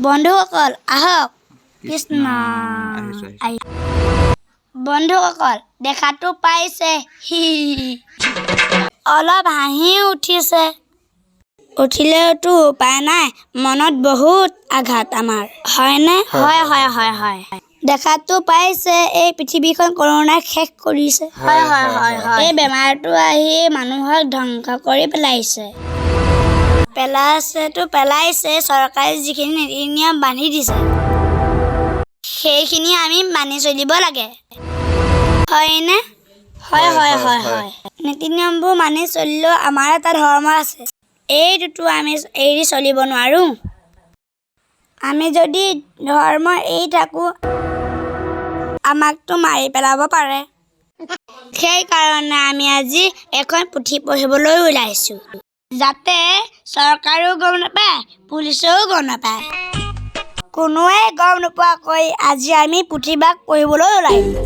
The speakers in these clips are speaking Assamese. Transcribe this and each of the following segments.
বন্ধুসকল আহক কৃষ্ণ বন্ধুসকল দেখাটো পাইছে অলপ হাঁহি উঠিছে উঠিলেওতো উপায় নাই মনত বহুত আঘাত আমাৰ হয়নে হয় দেখাটো পাইছে এই পৃথিৱীখন কৰোণাই শেষ কৰিছে হয় এই বেমাৰটো আহি মানুহক ধ্বংস কৰি পেলাইছে চৰকাৰে যিখিনি নীতি নিয়ম বান্ধি দিছে সেইখিনি আমি মানি চলিব লাগে হয়নে হয় নীতি নিয়মবোৰ মানি চলিলেও আমাৰ এটা ধৰ্ম আছে এইটোতো আমি এৰি চলিব নোৱাৰোঁ আমি যদি ধৰ্ম এৰি থাকোঁ আমাকতো মাৰি পেলাব পাৰে সেইকাৰণে আমি আজি এখন পুথি পঢ়িবলৈ ওলাইছোঁ যাতে চৰকাৰেও গম নাপায় পুলিচেও গম নাপায় কোনোৱে গম নোপোৱাকৈ আজি আমি পুথিভাগ পঢ়িবলৈ ওলাইছোঁ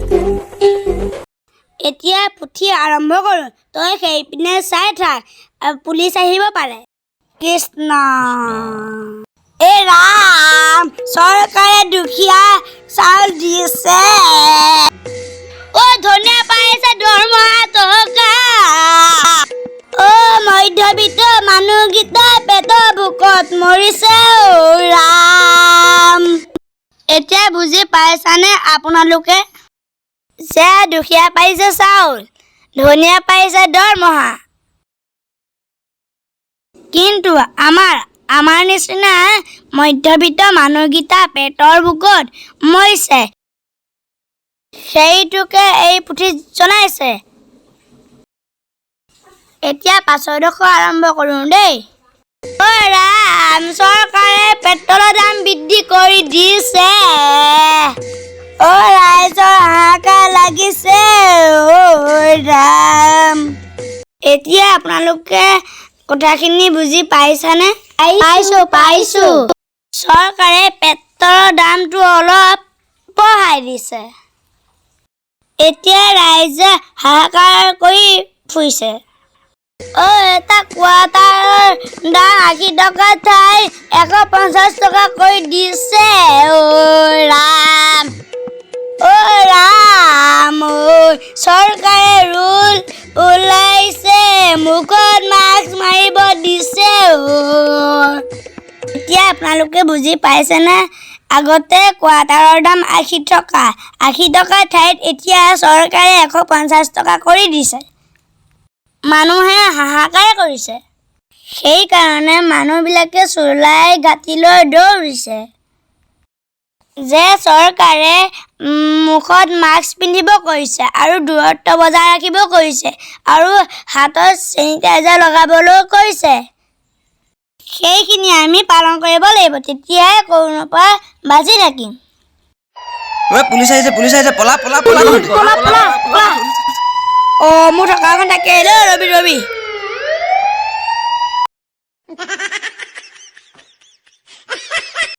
এতিয়া পুথি আৰম্ভ কৰোঁ তই সেইপিনে চাই থাক পুলিচ আহিব পাৰে কৃষ্ণ এই ৰাম চৰকাৰে দুখীয়া চাউল দিছে ধনিয়া পাইছে দৰমহা টকা মধ্যবিত্ত মানুহকেইটা পেটৰ ভোকত মৰিছে ৰাম এতিয়া বুজি পাইছানে আপোনালোকে যে দুখীয়া পাইছে চাউল ধনিয়া পাইছে দৰমহা কিন্তু আমাৰ নিচিনা মধ্যবিত্ত মানুহকেইটা পেটৰ ভোকত মৰিছে সেইটোকে এই পুথি জনাইছে এতিয়া পাছৰডোখৰ আৰম্ভ কৰোঁ দেই ৰাম চৰকাৰে পেট্ৰলৰ দাম বৃদ্ধি কৰি দিছে ৰাইজৰ হাহাকাৰ লাগিছে ৰাম এতিয়া আপোনালোকে কথাখিনি বুজি পাইছানে পাইছোঁ চৰকাৰে পেট্ৰলৰ দামটো অলপ বঢ়াই দিছে এতিয়া ৰাইজে হাহাকাৰ কৰি ফুৰিছে এটা কোৱাৰ্টাৰৰ দাম 80 টকা ঠাই 150 টকা কৰি দিছে ৰাম চৰকাৰে ৰুল ওলাইছে মুখত মাস্ক মাৰিব দিছে এতিয়া আপোনালোকে বুজি পাইছেনে আগতে কোৱাৰ্টাৰৰ দাম 80 টকা ঠাইত এতিয়া চৰকাৰে 150 টকা কৰি দিছে মানুহে হাহাকাৰ কৰিছে সেইকাৰণে মানুহবিলাকে চুলাই ঘাটিলৈ দৌৰিছে যে চৰকাৰে মুখত মাস্ক পিন্ধিব কৈছে আৰু দূৰত্ব বজাই ৰাখিব কৈছে আৰু হাতত চেনিটাইজাৰ লগাবলৈ কৈছে সেইখিনি আমি পালন কৰিব লাগিব তেতিয়াহে কৰোণাৰ পৰা বাচি থাকিম পুলিচ আহিছে পলা মোৰ থকাখন থাকে ৰবি